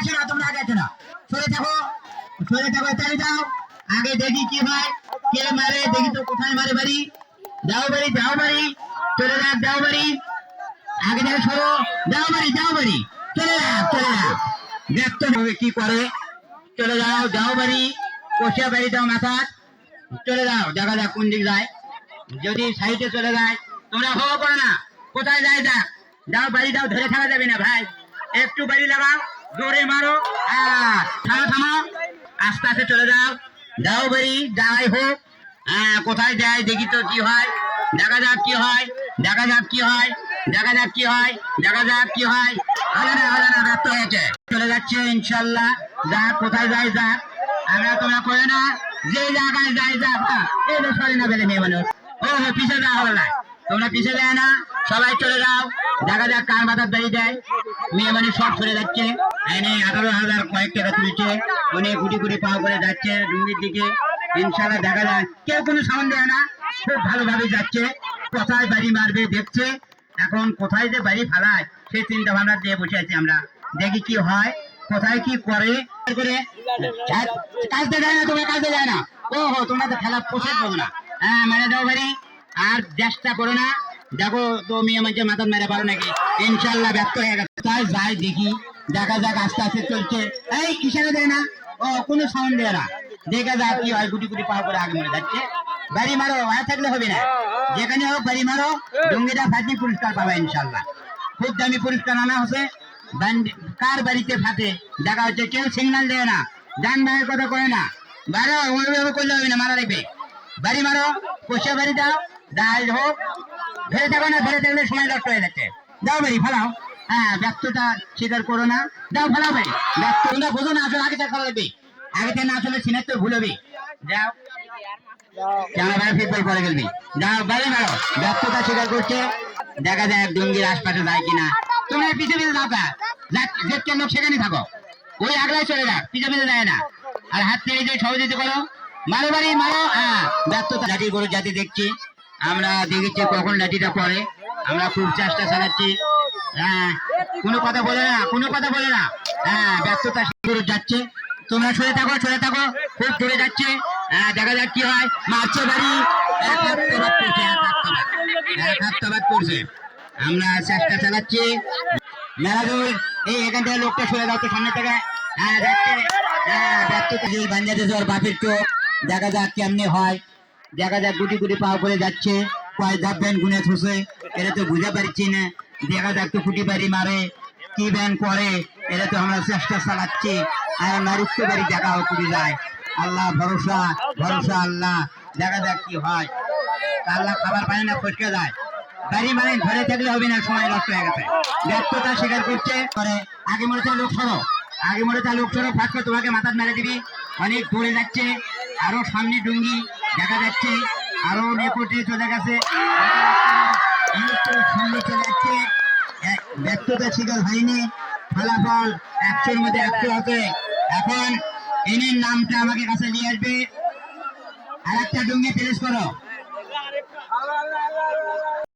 আসো না, তোমরা আগে আসো না, সরে থাকো, সরে থাকো, তাড়ি যাও। আগে দেখি কি হয়, কে মারে দেখি তো, কোথায় মারে বাড়ি, যাও বাড়ি, যাও বাড়ি, চলে যাক, যাও বাড়ি, আগে দেখো সরো, যাও বাড়ি, যাও বাড়ি, চলে যাক, চলে যাক, দেখতে হবে কি করে, চলে যাও, যাও বাড়ি, কষিয়া বাড়ি দাও মাথা, চলে যাও, দেখা যাক কোন দিক যায়, যদি সাইডে চলে যায় তোমরা হো করো না, কোথায় যায় যাক, যাও বাড়ি দাও, ধরে থাকা যাবে না ভাই, একটু বাড়ি লাগাও, জোরে মারো, থামো থামো, আস্তে আস্তে চলে যাও, যাও বাড়ি, যাই হোক, কোথায় যায় দেখি তো কি হয়, দেখা যাক কি হয়, দেখা যাক কি হয়, দেখা যাক কি হয়, দেখা যাক কি হয়, হলো না, হলো না, ব্যর্থ হয়েছে, চলে যাচ্ছে ইনশাল্লাহ, যাক কোথায় যায় যাক, আমরা তোমরা করে না, যে জায়গায় যায় যাক, এই তো সরে না বেলে মেয়ে মানুষ, ও পিছিয়ে যাওয়া হলো না, তোমরা পিছিয়ে যায় না, সবাই চলে যাও, দেখা যাক কার মাথার দাড়ি দেয়, মেয়ে মানুষ সব সরে যাচ্ছে, 18,000 কয়েক টাকা তুলছে, উনি গুটি গুটি পাও করে যাচ্ছে ডুঙ্গির দিকে, ইনশাল্লাহ দেখা যায়, কেউ কোনো সাউন্ড দেয় না, খুব ভালোভাবে যাচ্ছে, কোথায় বাড়ি মারবে দেখছে, এখন কোথায় যে বাড়ি ফালায় সেই চিন্তা ভাবনা দিয়ে বসে আছি আমরা, দেখি কি হয়, কোথায় কি করে, কাজতে যায় না, তোমরা কাজে যায় না, ওহো তোমরা তো খেলা পোষাক পাবো না, মেরে দাও বাড়ি, আর চেষ্টা করো না, দেখো তো মেয়ে মানুষের মাথা মেরে পারো নাকি, ইনশাল্লাহ ব্যর্থ হয়ে গেছে, তাই যাই দেখি, দেখা যাক আস্তে আস্তে চলছে, এই ইশারা দেয় না, ও কোনো সাউন্ড দেয় না, দেখা যাক কি হয়, গুটি গুটি পাও করে আগে মরে যাচ্ছে, বাড়ি মারো, আর থাকলে হবে না, যেখানে হোক বাড়ি মারো, ডুঙ্গিটা ফাটি পুরস্কার পাবে ইনশাল্লাহ, খুব দামি পুরস্কার আনা হচ্ছে, কার বাড়িতে ফাটে দেখা হচ্ছে, কেউ সিগন্যাল দেয় না, যান ভাইয়ের কথা করে না, বারো ওইভাবে করলে হবে না, মারা লাগবে, বাড়ি মারো, কষিয়া বাড়ি দাও, যাই হোক, ধরে থাকো না, ধরে থাকলে সময় নষ্ট হয়ে যাচ্ছে, যাও বাড়ি ফালাও, ব্যর্থতা স্বীকার করো না, যাও ফালাও বাড়ি, ব্যর্থ তোমরা বোঝো না, আসলে আগে ফেলা লাগবে, আগে না আসলে সিনের তো ভুল হবে, যাও পরে গেলবি, যাও বাড়ি মারো, ব্যর্থতা স্বীকার করছে, দেখা যায় ডুঙ্গির আশপাশে যায় কিনা, তোমরা পিছিয়ে পিছিয়ে যাও, যে লোক সেখানে থাকো, ওই আগলায় চলে যাক, পিছিয়ে পিছিয়ে যায় না, আর হাত থেকে যে সহযোগিতা করো, মারো বাড়ি মারো, ব্যর্থতা লাঠি গরু জাতি দেখছি, আমরা দেখেছি কখন লাঠিটা পড়ে, আমরা খুব চেষ্টা চালাচ্ছি, কোনো কথা বলে না, কোনো কথা বলে না, ব্যর্থতা গরু যাচ্ছে, তোমরা সরে থাকো, সরে থাকো, খুব দূরে যাচ্ছে, দেখা যাক কি হয়, মারছে বাড়ি, এক হাত করছে, আমরা চেষ্টা চালাচ্ছি, মেলাদুল এই এখান থেকে লোকটা সরে দাও তো সামনে থেকে, বাপের চোখ, দেখা যাক কেমনি হয়, দেখা যাক গুটি গুটি পাও করে যাচ্ছে, কয় ধাপ ব্যান গুনে থুসে, এটা তো বুঝে পারছি না, দেখা যাক তো ফুটি বাড়ি মারে, কি ব্যান করে, এটা তো আমরা চেষ্টা চালাচ্ছি, আর নারুত্ব বাড়ি দেখা কুড়ি যায়, আল্লাহ ভরসা, ভরসা আল্লাহ, দেখা যাক কি হয়, আল্লাহ খাবার পায় না, ফসকে যায়, বাড়ি মানে ধরে থাকলে হবে না, সময় নষ্ট হয়ে গেছে, ব্যর্থতা স্বীকার করছে, আগে মরে লোক সরো, আগে মরে লোক সরো, ফাঁক তোমাকে মাথা মেরে দিবি, অনেক দূরে যাচ্ছে, আরো সামনে ডুঙ্গি দেখা যাচ্ছে, আরো নেপটে চলে গেছে, সামনে চলে যাচ্ছে, ব্যর্থতা স্বীকার হয়নি, ফলাফল 100-র মধ্যে 100 আছে, এখন এনের নামটা আমাকে কাছে নিয়ে আসবে, আর একটা ডুঙ্গি ফিনিশ করো।